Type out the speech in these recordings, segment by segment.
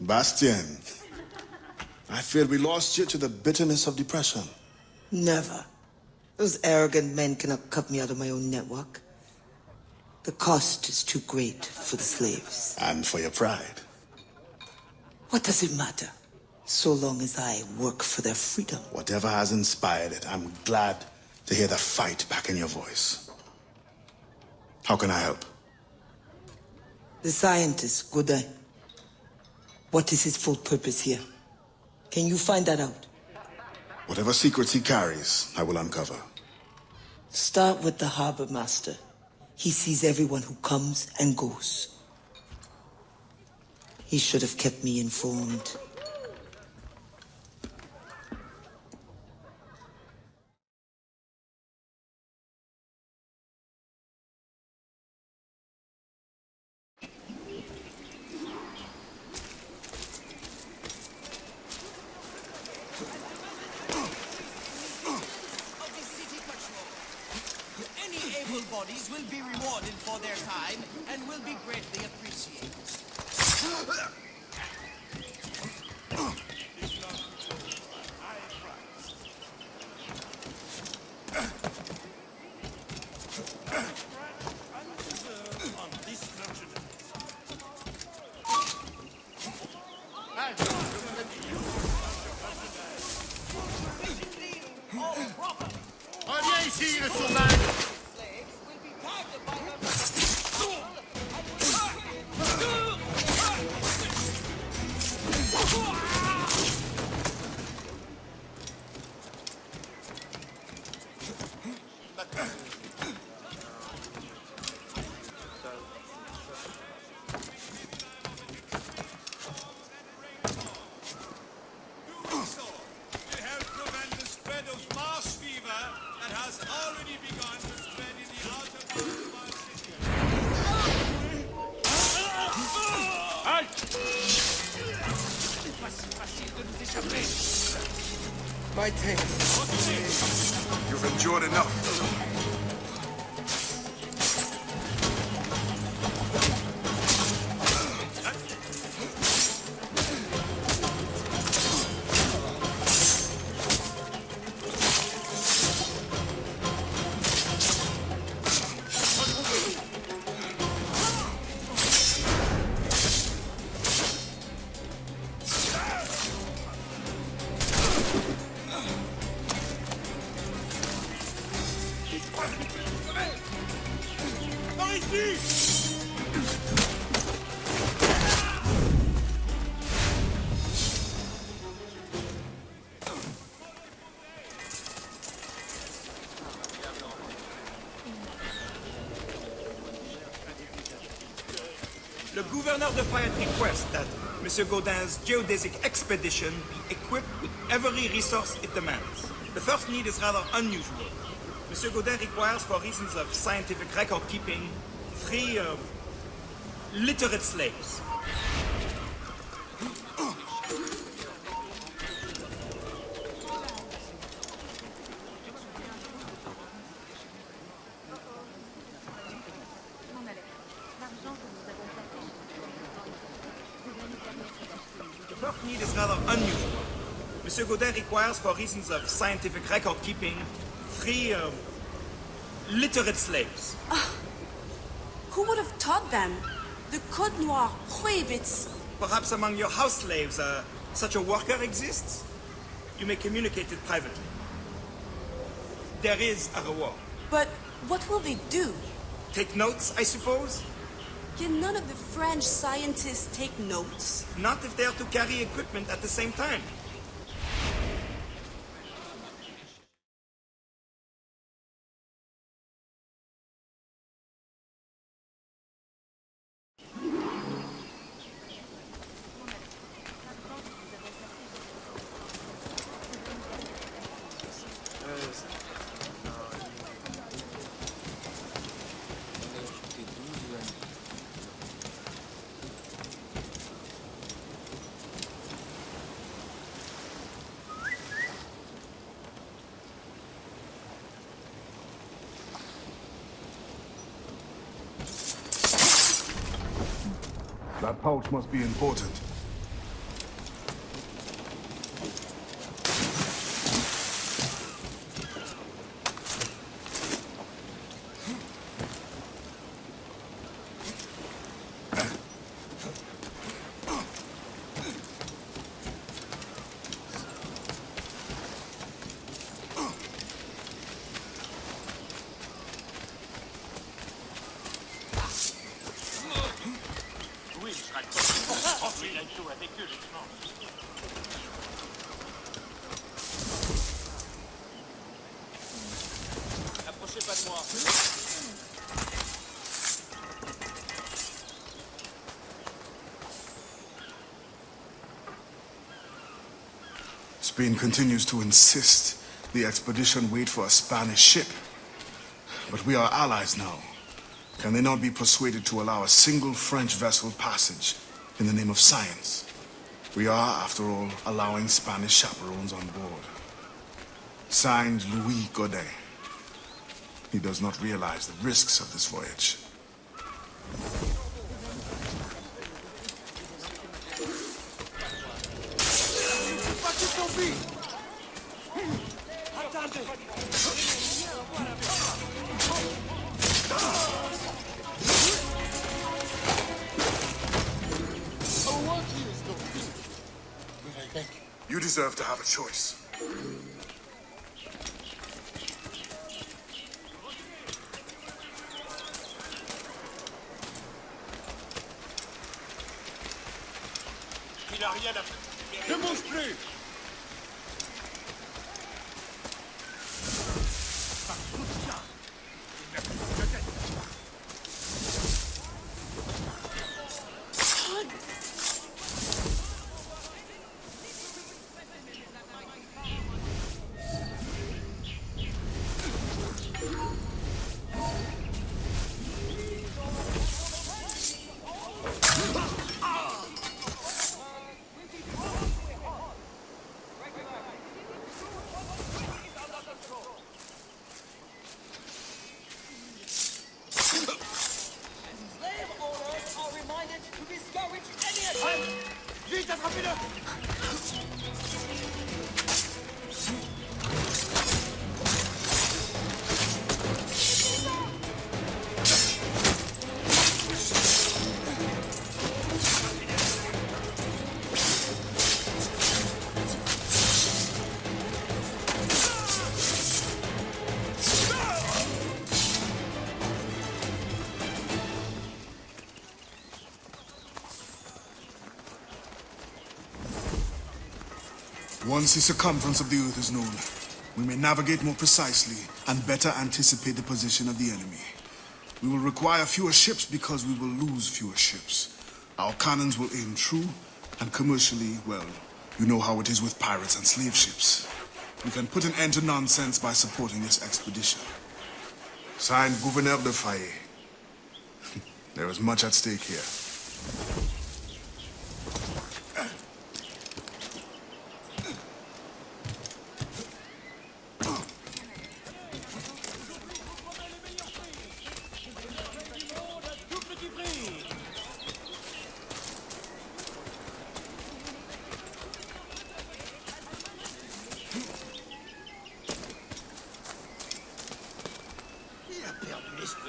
Bastien, I feared we lost you to the bitterness of depression. Never. Those arrogant men cannot cut me out of my own network. The cost is too great for the slaves. And for your pride. What does it matter? So long as I work for their freedom. Whatever has inspired it, I'm glad to hear the fight back in your voice. How can I help? The scientist, Godin. What is his full purpose here? Can you find that out? Whatever secrets he carries, I will uncover. Start with the harbor master. He sees everyone who comes and goes. He should have kept me informed. Bodies will be rewarded for their time and will be greatly appreciated. Reviens ici, le sauvage! My take. You've endured enough. Le gouverneur de Fayette requests that Monsieur Godin's geodesic expedition be equipped with every resource it demands. The first need is rather unusual. Monsieur Godin requires, for reasons of scientific record keeping, 3 literate slaves. The first need is rather unusual. Monsieur Godin requires, for reasons of scientific record keeping, 3 literate slaves. Who would have taught them? The Code Noir prohibits. Perhaps among your house slaves, such a worker exists? You may communicate it privately. There is a reward. But what will they do? Take notes, I suppose? Can none of the French scientists take notes? Not if they are to carry equipment at the same time. That pouch must be important. Spain continues to insist the expedition wait for a Spanish ship. But we are allies now. Can they not be persuaded to allow a single French vessel passage in the name of science? We are, after all, allowing Spanish chaperones on board. Signed, Louis Godin. He does not realize the risks of this voyage. You deserve to have a choice. Il a rien à faire. Ne bouge plus! Vite, attrapez-le! Once the circumference of the Earth is known, we may navigate more precisely and better anticipate the position of the enemy. We will require fewer ships because we will lose fewer ships. Our cannons will aim true, and commercially, well, you know how it is with pirates and slave ships. We can put an end to nonsense by supporting this expedition. Signed, Gouverneur de Fayet. There is much at stake here.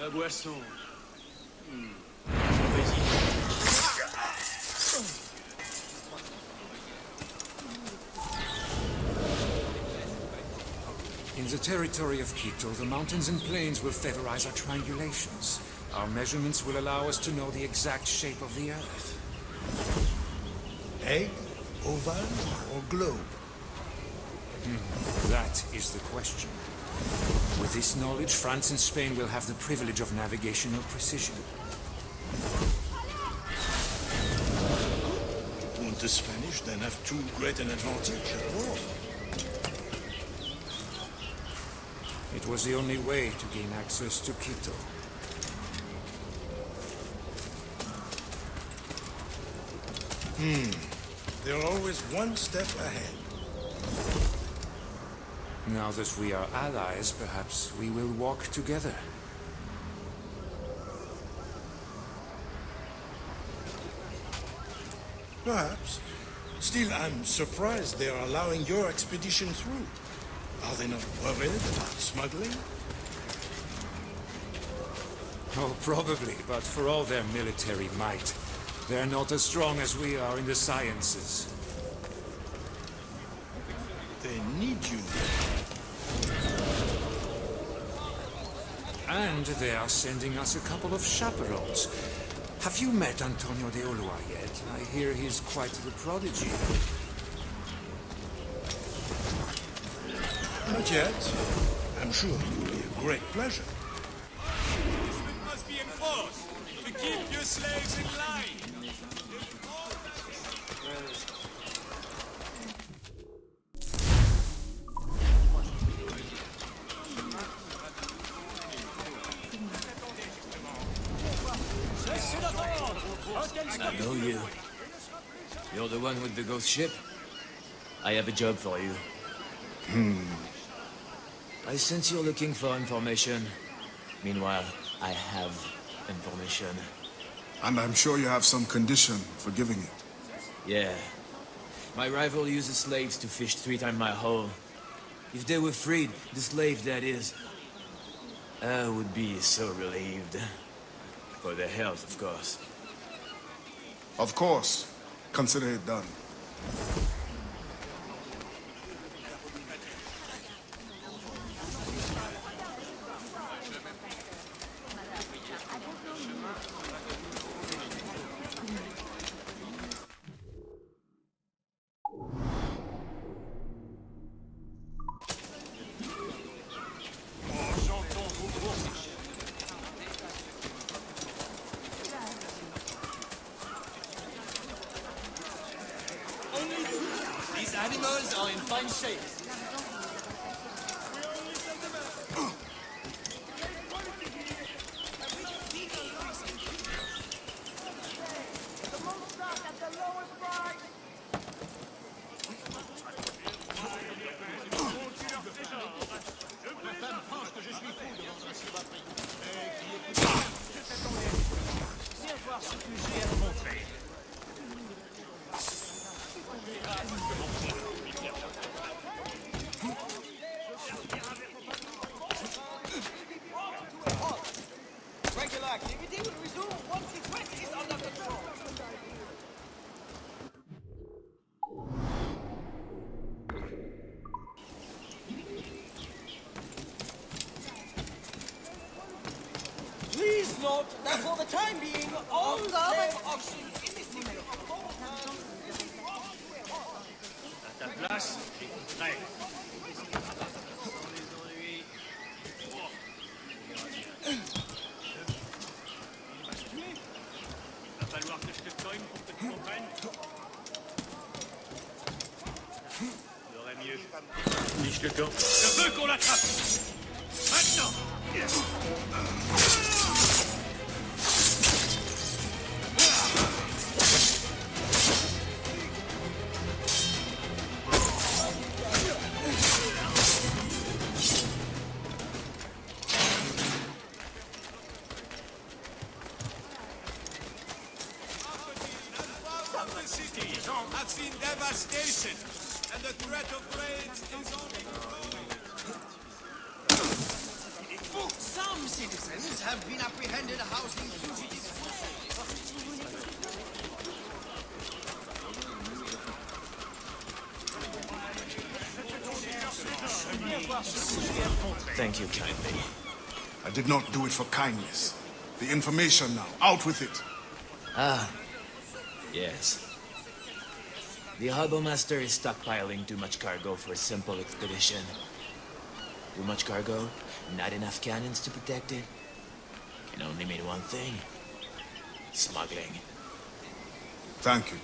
La boisson. In the territory of Quito, the mountains and plains will favorize our triangulations. Our measurements will allow us to know the exact shape of the Earth. Egg, oval, or globe? That is the question. With this knowledge, France and Spain will have the privilege of navigational precision. Won't the Spanish then have too great an advantage at war? It was the only way to gain access to Quito. They're always one step ahead. Now that we are allies, perhaps we will walk together. Perhaps. Still, I'm surprised they are allowing your expedition through. Are they not worried about smuggling? Oh, probably, but for all their military might, they're not as strong as we are in the sciences. They need you. And they are sending us a couple of chaperones. Have you met Antonio de Ulloa yet? I hear he's quite the prodigy. Not yet. I'm sure it will be a great pleasure. Punishment must be enforced to keep your slaves in line. The one with the ghost ship? I have a job for you. I sense you're looking for information. Meanwhile, I have information. And I'm sure you have some condition for giving it. Yeah. My rival uses slaves to fish 3 times my haul. If they were freed, the slave that is, I would be so relieved. For their health, of course. Of course. Consider it done. These animals are in fine shape. Regular activity will resume once the threat is under control. Please note that for the time being, all slave auctions in this city Niche le camp. Je veux qu'on l'attrape. Maintenant. The cities have seen devastation, and the threat of raids is only growing. Some citizens have been apprehended housing fugitives. Thank you kindly. I did not do it for kindness. The information now. Out with it. Yes. The harbor master is stockpiling too much cargo for a simple expedition. Too much cargo, not enough cannons to protect it. Can only mean one thing. Smuggling. Thank you.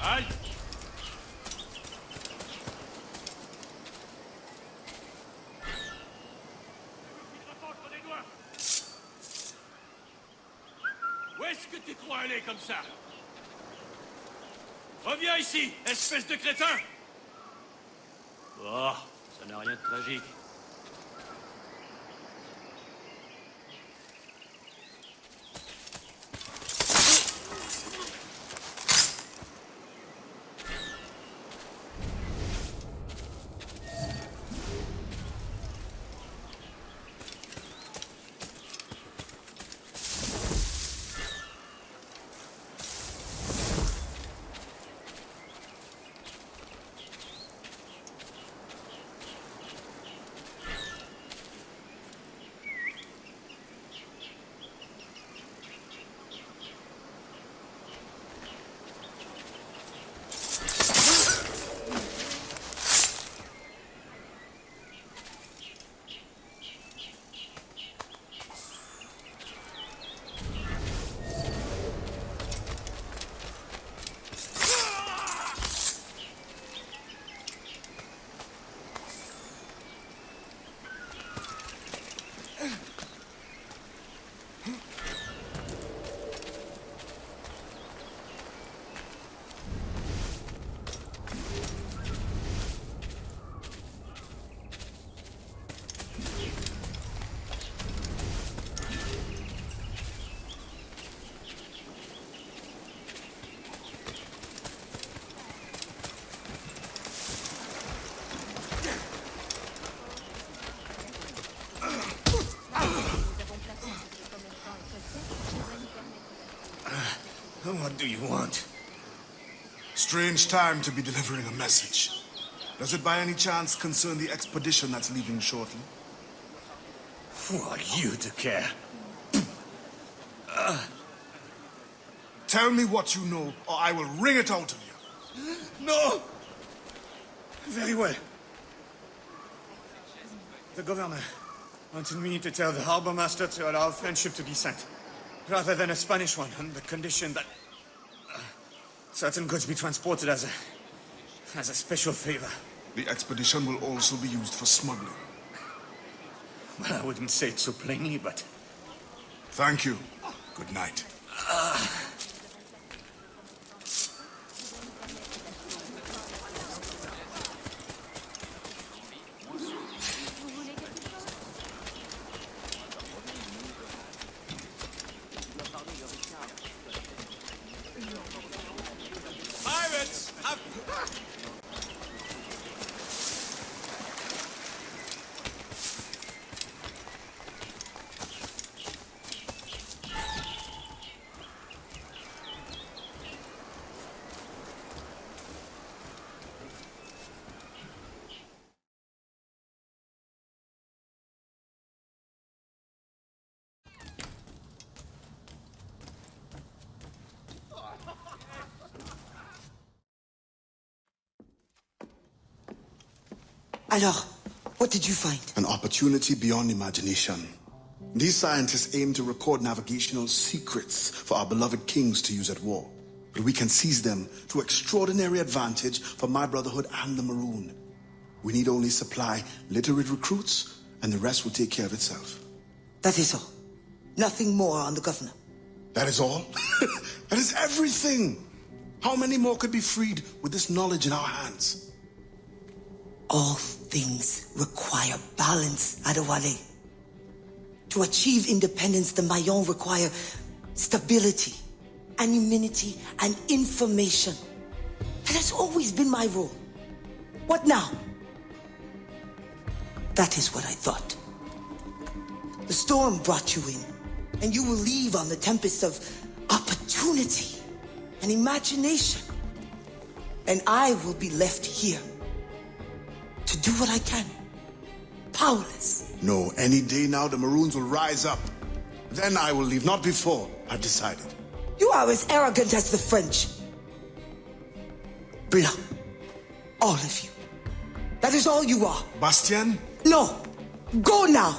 Aïe. Où est-ce que tu crois aller comme ça? Reviens ici, espèce de crétin! Oh, ça n'a rien de tragique. What do you want? Strange time to be delivering a message. Does it by any chance concern the expedition that's leaving shortly? Who are you to care? Tell me what you know, or I will wring it out of you. No! Very well. The governor wanted me to tell the harbor master to allow friendship to be sent, rather than a Spanish one, on the condition that certain goods be transported as a special favor. The expedition will also be used for smuggling. Well, I wouldn't say it so plainly, but... Thank you. Good night. Pirates have... Alors, what did you find? An opportunity beyond imagination. These scientists aim to record navigational secrets for our beloved kings to use at war. But we can seize them to extraordinary advantage for my Brotherhood and the Maroon. We need only supply literate recruits, and the rest will take care of itself. That is all. Nothing more on the governor. That is all? That is everything! How many more could be freed with this knowledge in our hands? All things require balance, Adewale. To achieve independence, the Mayon require stability, anonymity, and information. That has always been my role. What now? That is what I thought. The storm brought you in, and you will leave on the tempest of opportunity and imagination. And I will be left here to do what I can. Powerless. No, any day now the Maroons will rise up. Then I will leave, not before. I've decided. You are as arrogant as the French. Blanc. All of you. That is all you are. Bastien? No. Go now.